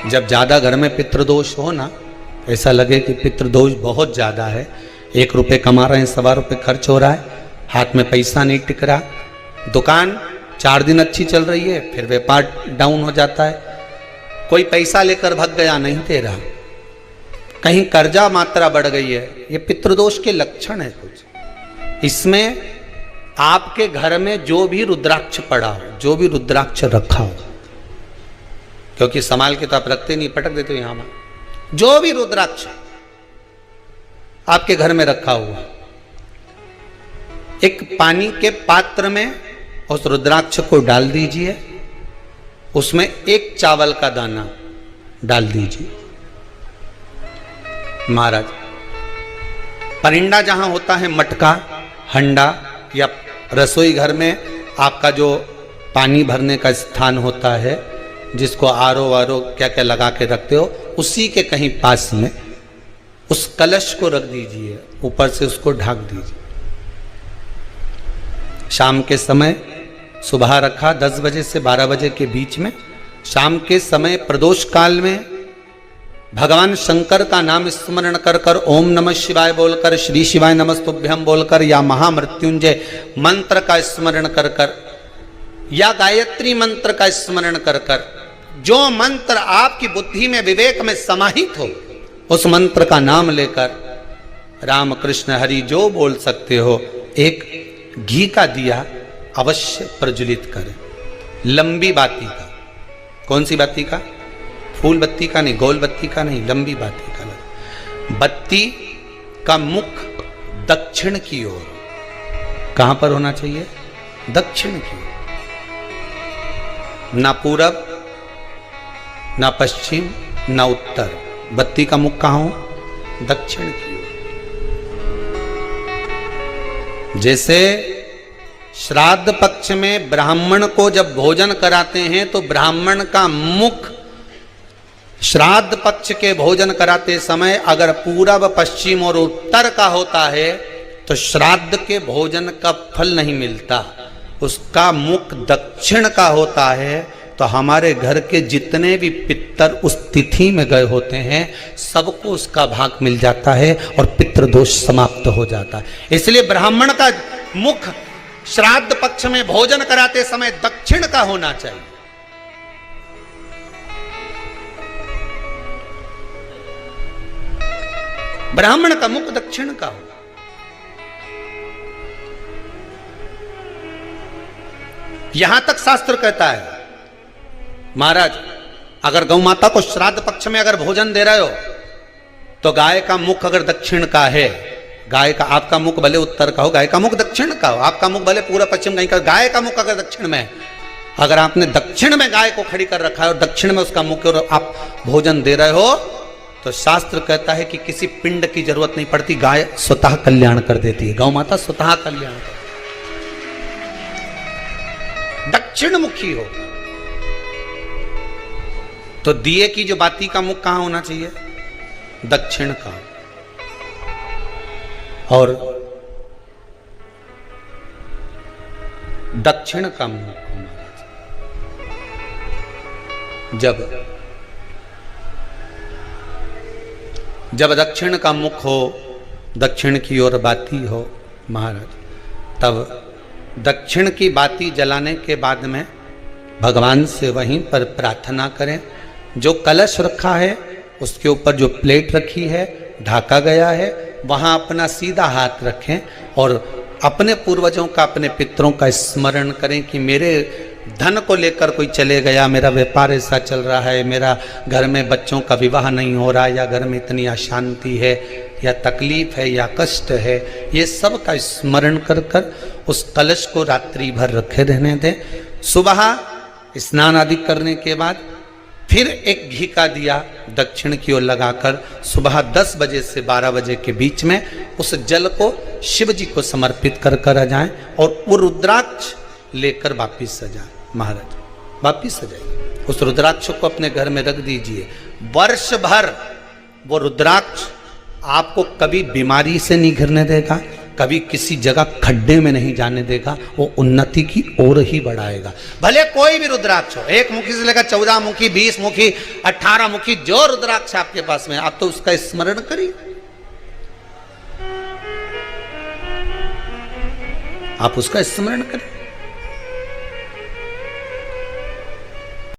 जब ज़्यादा घर में पितृदोष हो ना, ऐसा लगे कि पितृदोष बहुत ज़्यादा है, 1 रुपये कमा रहे हैं, 1.25 रुपये खर्च हो रहा है, हाथ में पैसा नहीं टिक रहा, दुकान 4 दिन अच्छी चल रही है, फिर व्यापार डाउन हो जाता है, कोई पैसा लेकर भाग गया नहीं दे रहा, कहीं कर्जा मात्रा बढ़ गई है, ये पितृदोष के लक्षण है कुछ। इसमें आपके घर में जो भी रुद्राक्ष पड़ा हो, जो भी रुद्राक्ष रखा हो, क्योंकि संभाल के तो आप रखते नहीं, पटक देते हो यहां में, जो भी रुद्राक्ष आपके घर में रखा हुआ, एक पानी के पात्र में उस रुद्राक्ष को डाल दीजिए, उसमें 1 चावल का दाना डाल दीजिए। महाराज, परिंदा जहां होता है, मटका, हंडा या रसोई घर में आपका जो पानी भरने का स्थान होता है, जिसको आरो वारो क्या क्या लगा के रखते हो, उसी के कहीं पास में उस कलश को रख दीजिए, ऊपर से उसको ढक दीजिए। शाम के समय, सुबह रखा 10 बजे से 12 बजे के बीच में, शाम के समय प्रदोष काल में भगवान शंकर का नाम स्मरण कर कर, ओम नमः शिवाय बोलकर, श्री शिवाय नमस्तुभ्यम बोलकर, या महामृत्युंजय मंत्र का स्मरण कर कर, या गायत्री मंत्र का स्मरण कर कर, जो मंत्र आपकी बुद्धि में, विवेक में समाहित हो, उस मंत्र का नाम लेकर राम कृष्ण हरि जो बोल सकते हो, एक घी का दिया अवश्य प्रज्वलित करें, लंबी बाती का। कौन सी बाती का? फूल बत्ती का नहीं, गोल बत्ती का नहीं, लंबी बाती का। बत्ती का मुख दक्षिण की ओर, कहां पर होना चाहिए? दक्षिण की ओर, ना पूरब, ना पश्चिम, ना उत्तर। बत्ती का मुख कहां हो? दक्षिण की ओर। जैसे श्राद्ध पक्ष में ब्राह्मण को जब भोजन कराते हैं तो ब्राह्मण का मुख श्राद्ध पक्ष के भोजन कराते समय अगर पूरब, पश्चिम और उत्तर का होता है तो श्राद्ध के भोजन का फल नहीं मिलता, उसका मुख दक्षिण का होता है। तो हमारे घर के जितने भी पितर उस तिथि में गए होते हैं, सबको उसका भाग मिल जाता है और पितृदोष समाप्त हो जाता है। इसलिए ब्राह्मण का मुख श्राद्ध पक्ष में भोजन कराते समय दक्षिण का होना चाहिए। ब्राह्मण का मुख दक्षिण का हो। यहां तक शास्त्र कहता है, महाराज अगर गौ माता को श्राद्ध पक्ष में अगर भोजन दे रहे हो तो गाय का मुख अगर दक्षिण का है, गाय का, आपका मुख भले उत्तर का हो, गाय का मुख दक्षिण का हो, आपका मुख भले पूरा पश्चिम कहीं का, गाय का मुख अगर दक्षिण में, अगर आपने दक्षिण में गाय को खड़ी कर रखा है और दक्षिण में उसका मुख और आप भोजन दे रहे हो, तो शास्त्र कहता है कि किसी पिंड की जरूरत नहीं पड़ती, गाय स्वतः कल्याण कर देती है, गौ माता स्वतः कल्याण कर, दक्षिण मुखी हो। तो दिए की जो बाती का मुख कहां होना चाहिए? दक्षिण का। और दक्षिण का मुख जब दक्षिण का मुख हो, दक्षिण की ओर बाती हो महाराज, तब दक्षिण की बाती जलाने के बाद में भगवान से वहीं पर प्रार्थना करें। जो कलश रखा है उसके ऊपर जो प्लेट रखी है, ढाका गया है, वहां अपना सीधा हाथ रखें और अपने पूर्वजों का, अपने पितरों का स्मरण करें कि मेरे धन को लेकर कोई चले गया, मेरा व्यापार ऐसा चल रहा है, मेरा घर में बच्चों का विवाह नहीं हो रहा, या घर में इतनी अशांति है, या तकलीफ है, या कष्ट है, ये सब का स्मरण कर कर उस कलश को रात्रि भर रखे रहने दें। सुबह स्नान आदि करने के बाद फिर एक घी का दिया दक्षिण की ओर लगाकर सुबह 10 बजे से 12 बजे के बीच में उस जल को शिव जी को समर्पित कर कर आ जाएं और वो रुद्राक्ष लेकर वापिस सजाएं। महाराज वापिस सजाइए, उस रुद्राक्ष को अपने घर में रख दीजिए। वर्ष भर वो रुद्राक्ष आपको कभी बीमारी से नहीं घिरने देगा, कभी किसी जगह खड्डे में नहीं जाने देगा, वो उन्नति की ओर ही बढ़ाएगा। भले कोई भी रुद्राक्ष हो, 1 मुखी से लेकर 14 मुखी, 20 मुखी, 18 मुखी, जो रुद्राक्ष आपके पास में, आप तो उसका स्मरण करिए, आप उसका स्मरण करें।